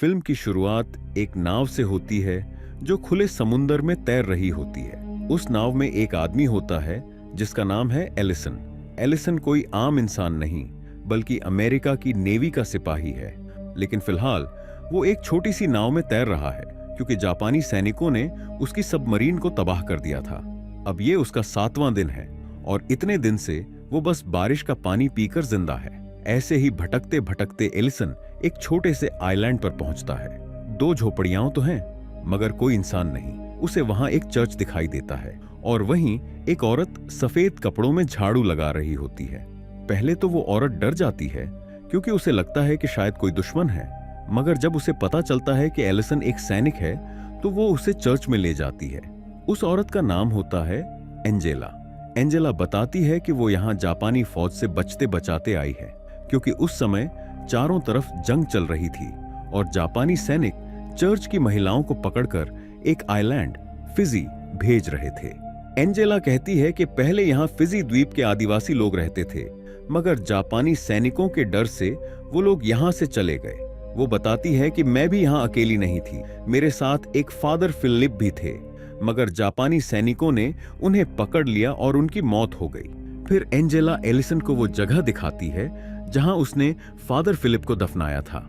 Film की शुरुआत एक नाव से होती है जो खुले समुंदर में तैर रही होती है। उस नाव में एक आदमी होता है जिसका नाम है एलिसन। एलिसन कोई आम इंसान नहीं बल्कि अमेरिका की नेवी का सिपाही है, लेकिन फिलहाल वो एक छोटी सी नाव में तैर रहा है क्योंकि जापानी सैनिकों ने उसकी सबमरीन को तबाह कर दिया था। अब ये उसका 7वां दिन है और इतने दिन से वो बस बारिश का पानी पीकर जिंदा है। ऐसे ही भटकते भटकते एलिसन एक छोटे से आइलैंड पर पहुंचता है। 2 झोपड़ियां तो हैं मगर कोई इंसान नहीं। उसे वहां एक चर्च दिखाई देता है और वहीं एक औरत सफेद कपड़ों में झाड़ू लगा रही होती है। पहले तो वो औरत डर जाती है क्योंकि उसे लगता है कि शायद कोई दुश्मन है, मगर जब उसे पता चलता है कि एलिसन एक सैनिक है तो वो उसे चर्च में ले जाती है। उस औरत का नाम होता है एंजेला। एंजेला बताती है कि वो यहाँ जापानी फौज से बचते बचाते आई है क्योंकि उस समय चारों तरफ जंग चल रही थी और जापानी सैनिक चर्च की महिलाओं को पकड़कर एक आइलैंड फिजी भेज रहे थे। एंजेला कहती है कि पहले यहाँ फिजी द्वीप के आदिवासी लोग रहते थे, मगर जापानी सैनिकों के डर से वो लोग यहाँ से चले गए। वो बताती है कि मैं भी यहाँ अकेली नहीं थी, मेरे साथ एक फादर फिलिप भी थे, मगर जापानी सैनिकों ने उन्हें पकड़ लिया और उनकी मौत हो गई। फिर एंजेला एलिसन को वो जगह दिखाती है जहां उसने फादर फिलिप को दफनाया था।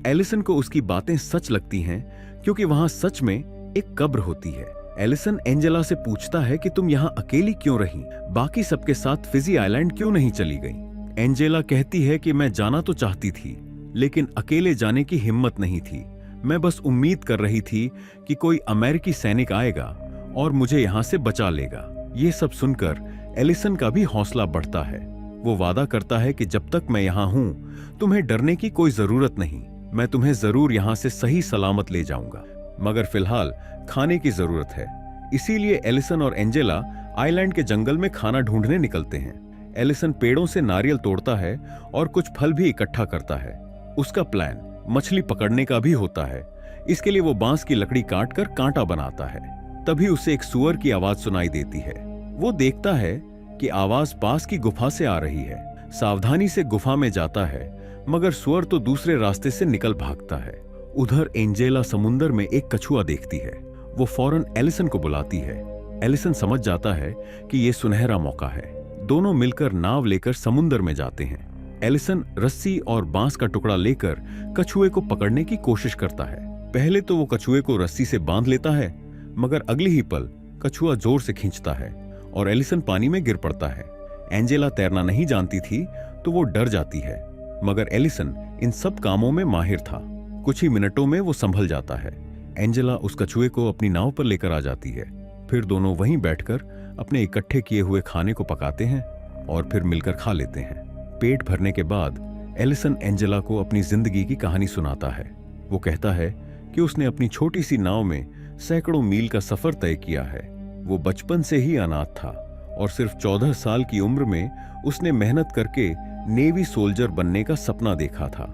एलिसन को उसकी बातें सच लगती हैं क्योंकि वहां सच में एक कब्र होती है। एलिसन एंजेला से पूछता है कि तुम यहाँ अकेली क्यों रही, बाकी सबके साथ फिजी आइलैंड क्यों नहीं चली गई। एंजेला कहती है कि मैं जाना तो चाहती थी लेकिन अकेले जाने की हिम्मत नहीं थी। मैं बस उम्मीद कर रही थी कि कोई अमेरिकी सैनिक आएगा और मुझे यहाँ से बचा लेगा। ये सब सुनकर एलिसन का भी हौसला बढ़ता है। वो वादा करता है कि जब तक मैं यहाँ हूं तुम्हें डरने की कोई जरूरत नहीं, मैं तुम्हें जरूर यहाँ से सही सलामत ले जाऊंगा, मगर फिलहाल खाने की जरूरत है। इसीलिए एलिसन और एंजेला आइलैंड के जंगल में खाना ढूंढने निकलते हैं। एलिसन पेड़ों से नारियल तोड़ता है और कुछ फल भी इकट्ठा करता है। उसका प्लान मछली पकड़ने का भी होता है। इसके लिए वो बांस की लकड़ी काटकर कांटा बनाता है। तभी उसे एक सूअर की आवाज सुनाई देती है। वो देखता है कि आवाज पास की गुफा से आ रही है। सावधानी से गुफा में जाता है मगर सूअर तो दूसरे रास्ते से निकल भागता है। उधर एंजेला समुंदर में एक कछुआ देखती है। वो फौरन एलिसन को बुलाती है। एलिसन समझ जाता है कि ये सुनहरा मौका है। दोनों मिलकर नाव लेकर समुंदर में जाते हैं। एलिसन रस्सी और बांस का टुकड़ा लेकर कछुए को पकड़ने की कोशिश करता है। पहले तो वो कछुए को रस्सी से बांध लेता है, मगर अगले ही पल कछुआ जोर से खींचता है और एलिसन पानी में गिर पड़ता है। एंजेला तैरना नहीं जानती थी तो वो डर जाती है, मगर एलिसन इन सब कामों में माहिर था। कुछ ही मिनटों में वो संभल जाता है। एंजेला उस कछुए को अपनी नाव पर लेकर आ जाती है। फिर दोनों वहीं बैठकर अपने इकट्ठे किए हुए खाने को पकाते हैं और फिर मिलकर खा लेते हैं। पेट भरने के बाद एलिसन एंजेला को अपनी जिंदगी की कहानी सुनाता है। वो कहता है कि उसने अपनी छोटी सी नाव में सैकड़ों मील का सफर तय किया है। वो बचपन से ही अनाथ था और सिर्फ 14 साल की उम्र में उसने मेहनत करके नेवी सोल्जर बनने का सपना देखा था।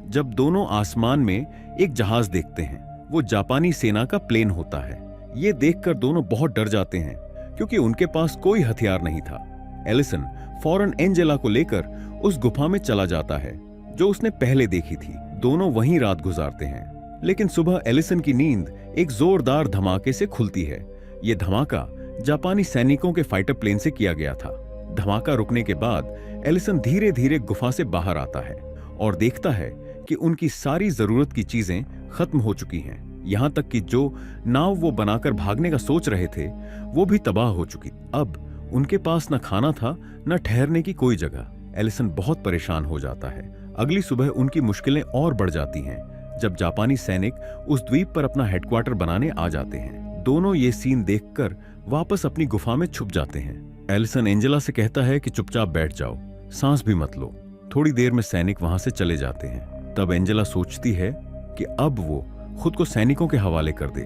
जब दोनों आसमान में एक जहाज देखते हैं, वो जापानी सेना का प्लेन होता है। ये देखकर दोनों बहुत डर जाते हैं क्योंकि उनके पास कोई हथियार नहीं था। एलिसन फौरन एंजेला को लेकर उस गुफा में चला जाता है जो उसने पहले देखी थी। दोनों वहीं रात गुजारते हैं, लेकिन सुबह एलिसन की नींद एक जोरदार धमाके से खुलती है। यह धमाका जापानी सैनिकों के फाइटर प्लेन से किया गया था। धमाका रुकने के बाद एलिसन धीरे धीरे गुफा से बाहर आता है और देखता है कि उनकी सारी जरूरत की चीजें खत्म हो चुकी हैं। यहां तक कि जो नाव वो बनाकर भागने का सोच रहे थे वो भी तबाह हो चुकी। अब उनके पास न खाना था न ठहरने की कोई जगह। एलिसन बहुत परेशान हो जाता है। अगली सुबह उनकी मुश्किलें और बढ़ जाती हैं जब जापानी सैनिक उस द्वीप पर अपना हेडक्वार्टर बनाने आ जाते हैं। दोनों ये सीन देखकर वापस अपनी गुफा में छुप जाते हैं। एलिसन एंजेला से कहता है कि चुपचाप बैठ जाओ, सांस भी मत लो। थोड़ी देर में सैनिक वहां से चले जाते हैं। तब एंजेला सोचती है कि अब वो खुद को सैनिकों के हवाले कर दे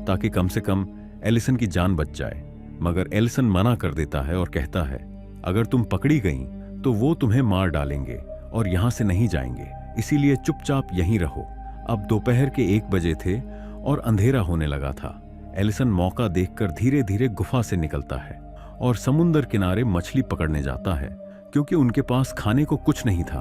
ताकि कम से कम एलिसन की जान बच जाए, मगर एलिसन मना कर देता है और कहता है अगर तुम पकड़ी गई तो वो तुम्हें मार डालेंगे और यहां से नहीं जाएंगे, इसीलिए चुपचाप यहीं रहो। अब दोपहर के 1 बजे थे और अंधेरा होने लगा था। एलिसन मौका देखकर धीरे धीरे गुफा से निकलता है और समुंदर किनारे मछली पकड़ने जाता है क्योंकि उनके पास खाने को कुछ नहीं था।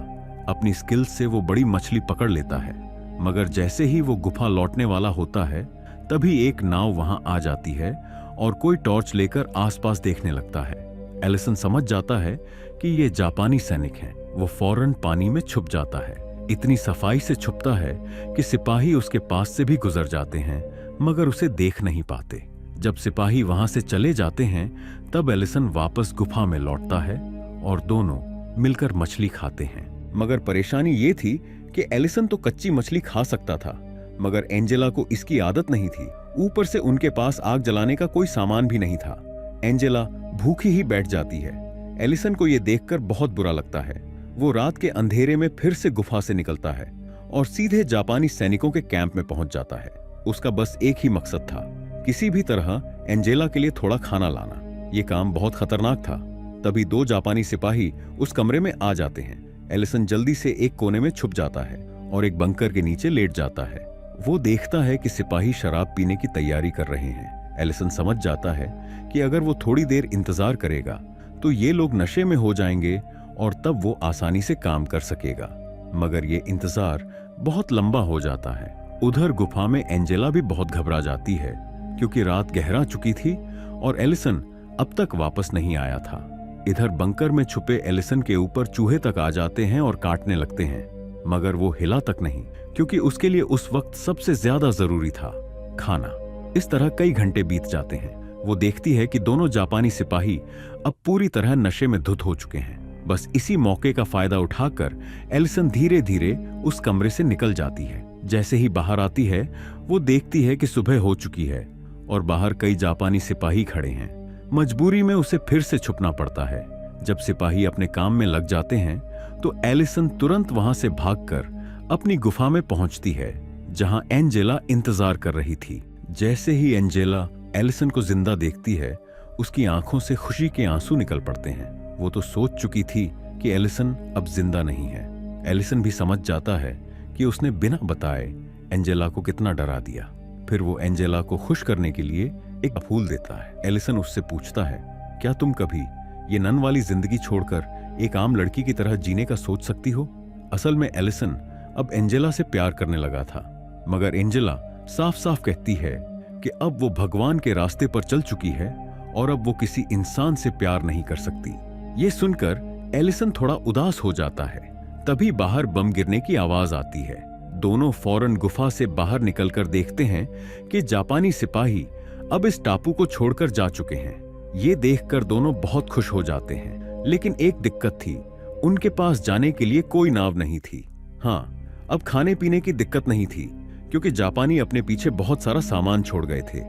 अपनी स्किल्स से वो बड़ी मछली पकड़ लेता है। मगर जैसे ही वो गुफा लौटने वाला होता है तभी एक नाव वहां आ जाती है और कोई टॉर्च लेकर आसपास देखने लगता है। एलिसन समझ जाता है कि ये जापानी सैनिक हैं। वो फौरन पानी में छुप जाता है। इतनी सफाई से छुपता है कि सिपाही उसके पास से भी गुजर जाते हैं मगर उसे देख नहीं पाते। जब सिपाही वहां से चले जाते हैं तब एलिसन वापस गुफा में लौटता है और दोनों मिलकर मछली खाते हैं। मगर परेशानी ये थी कि एलिसन तो कच्ची मछली खा सकता था मगर एंजेला को इसकी आदत नहीं थी। ऊपर से उनके पास आग जलाने का कोई सामान भी नहीं था। एंजेला भूखी ही बैठ जाती है। एलिसन को यह देखकर बहुत बुरा लगता है। वो रात के अंधेरे में फिर से गुफा से निकलता है और सीधे जापानी सैनिकों के कैंप में पहुंच जाता है। उसका बस एक ही मकसद था, किसी भी तरह एंजेला के लिए थोड़ा खाना लाना। ये काम बहुत खतरनाक था। तभी 2 जापानी सिपाही उस कमरे में आ जाते हैं। एलिसन जल्दी से एक कोने में छुप जाता है और एक बंकर के नीचे लेट जाता है। वो देखता है कि सिपाही शराब पीने की तैयारी कर रहे हैं। एलिसन समझ जाता है कि अगर वो थोड़ी देर इंतजार करेगा तो ये लोग नशे में हो जाएंगे और तब वो आसानी से काम कर सकेगा। मगर ये इंतजार बहुत लंबा हो जाता है। उधर गुफा में एंजेला भी बहुत घबरा जाती है क्योंकि रात गहरा चुकी थी और एलिसन अब तक वापस नहीं आया था। इधर बंकर में छुपे एलिसन के ऊपर चूहे तक आ जाते हैं और काटने लगते हैं मगर वो हिला तक नहीं क्योंकि उसके लिए उस वक्त सबसे ज्यादा जरूरी था खाना। इस तरह कई घंटे बीत जाते हैं। वो देखती है कि दोनों जापानी सिपाही अब पूरी तरह नशे में धुत हो चुके हैं। बस इसी मौके का फायदा उठाकर एलिसन धीरे धीरे उस कमरे से निकल जाती है। जैसे ही बाहर आती है वो देखती है कि सुबह हो चुकी है और बाहर कई जापानी सिपाही खड़े हैं। मजबूरी में उसे फिर से छुपना पड़ता है। जब सिपाही अपने काम में लग जाते हैं तो एलिसन तुरंत वहां से भागकर अपनी गुफा में पहुंचती है जहां एंजेला इंतजार कर रही थी। जैसे ही एंजेला एलिसन को जिंदा देखती है उसकी आंखों से खुशी के आंसू निकल पड़ते हैं। वो तो सोच चुकी थी कि एलिसन अब जिंदा नहीं है। एलिसन भी समझ जाता है कि उसने बिना बताए एंजेला को कितना डरा दिया। फिर वो एंजेला को खुश करने के लिए एक फूल देता है। एलिसन उससे पूछता है, क्या तुम कभी ये नन वाली जिंदगी छोड़कर एक आम लड़की की तरह जीने का सोच सकती हो? असल में एलिसन अब एंजेला से प्यार करने लगा था मगर एंजेला साफ साफ कहती है कि अब वो भगवान के रास्ते पर चल चुकी है और अब वो किसी इंसान से प्यार नहीं कर सकती। ये सुनकर एलिसन थोड़ा उदास हो जाता है। तभी बाहर बम गिरने की आवाज आती है। दोनों फौरन गुफा से बाहर निकलकर देखते हैं कि जापानी सिपाही अब इस टापू को छोड़कर जा चुके हैं। ये देखकर दोनों बहुत खुश हो जाते हैं। लेकिन एक दिक्कत थी, उनके पास जाने के लिए कोई नाव नहीं थी। हाँ, अब खाने पीने की दिक्कत नहीं थी क्योंकि जापानी अपने पीछे बहुत सारा सामान छोड़ गए थे।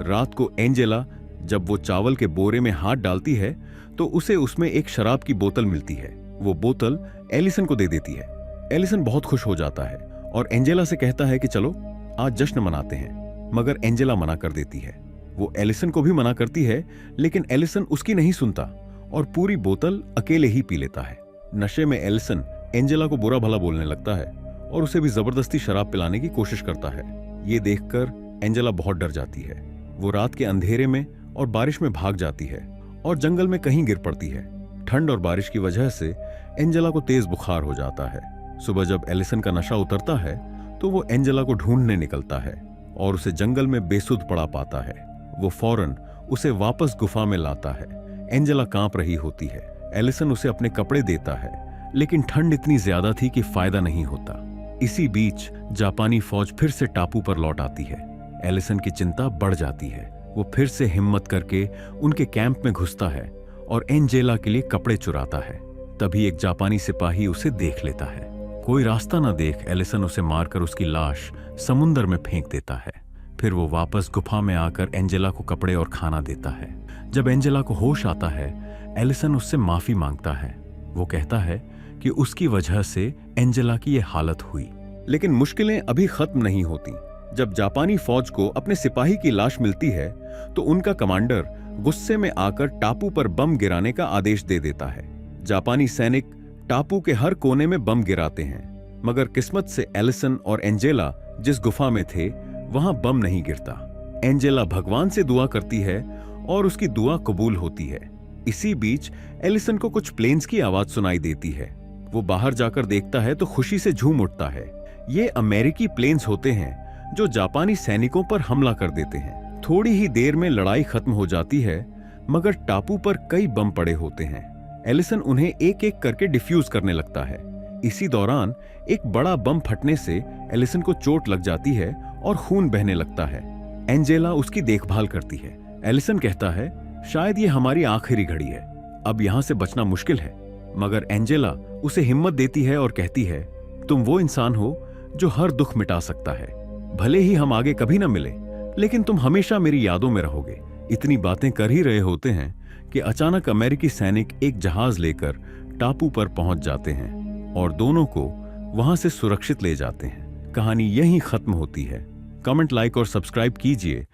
रात को एंजेला जब वो चावल के बोरे में हाथ डालती है तो उसे उसमें एक शराब की बोतल मिलती है। वो बोतल एलिसन को दे देती है। एलिसन बहुत खुश हो जाता है और एंजेला से कहता है कि चलो आज जश्न मनाते हैं, मगर एंजेला मना कर देती है। वो एलिसन को भी मना करती है लेकिन एलिसन उसकी नहीं सुनता और पूरी बोतल अकेले ही पी लेता है। नशे में एलिसन एंजेला को बुरा भला बोलने लगता है और उसे भी जबरदस्ती शराब पिलाने की कोशिश करता है। ये देखकर एंजेला बहुत डर जाती है। वो रात के अंधेरे में और बारिश में भाग जाती है और जंगल में कहीं गिर पड़ती है। ठंड और बारिश की वजह से एंजेला को तेज बुखार हो जाता है। सुबह जब एलिसन का नशा उतरता है तो वो एंजेला को ढूंढने निकलता है और उसे जंगल में बेसुध पड़ा पाता है। वो फौरन उसे वापस गुफा में लाता है। एंजेला कांप रही होती है। एलिसन उसे अपने कपड़े देता है लेकिन ठंड इतनी ज्यादा थी कि फायदा नहीं होता। इसी बीच जापानी फौज फिर से टापू पर लौट आती है। एलिसन की चिंता बढ़ जाती है। वो फिर से हिम्मत करके उनके कैंप में घुसता है और एंजेला के लिए कपड़े चुराता है। तभी एक जापानी सिपाही उसे देख लेता है। कोई रास्ता न देख एलिसन उसे मारकर उसकी लाश समुंदर में फेंक देता है। फिर वो वापस गुफा में आकर एंजेला को कपड़े और खाना देता है। जब एंजेला को होश आता है एलिसन उससे माफी मांगता है। वो कहता है कि उसकी वजह से एंजेला की ये हालत हुई। लेकिन मुश्किलें अभी खत्म नहीं होती। जब जापानी फौज को अपने सिपाही की लाश मिलती है तो उनका कमांडर गुस्से में आकर टापू पर बम गिराने का आदेश दे देता है। जापानी सैनिक टापू के हर कोने में बम गिराते हैं मगर किस्मत से एलिसन और एंजेला जिस गुफा में थे वहां बम नहीं गिरता। एंजेला भगवान से दुआ करती है और उसकी दुआ कबूल होती है। इसी बीच एलिसन को कुछ प्लेन्स की आवाज सुनाई देती है। वो बाहर जाकर देखता है तो खुशी से झूम उठता है। ये अमेरिकी प्लेन्स होते हैं जो जापानी सैनिकों पर हमला कर देते हैं। थोड़ी ही देर में लड़ाई खत्म हो जाती है, मगर टापू पर कई बम पड़े होते हैं। एलिसन उन्हें एक एक करके डिफ्यूज करने लगता है। इसी दौरान एक बड़ा बम फटने से एलिसन को चोट लग जाती है और खून बहने लगता है। एंजेला उसकी देखभाल करती है। एलिसन कहता है, शायद ये हमारी आखिरी घड़ी है, अब यहां से बचना मुश्किल है। मगर एंजेला उसे हिम्मत देती है और कहती है, तुम वो इंसान हो जो हर दुख मिटा सकता है। भले ही हम आगे कभी ना मिले, लेकिन तुम हमेशा मेरी यादों में रहोगे। इतनी बातें कर ही रहे होते हैं कि अचानक अमेरिकी सैनिक एक जहाज लेकर टापू पर पहुंच जाते हैं और दोनों को वहां से सुरक्षित ले जाते हैं। कहानी यहीं खत्म होती है। कमेंट, लाइक और सब्सक्राइब कीजिए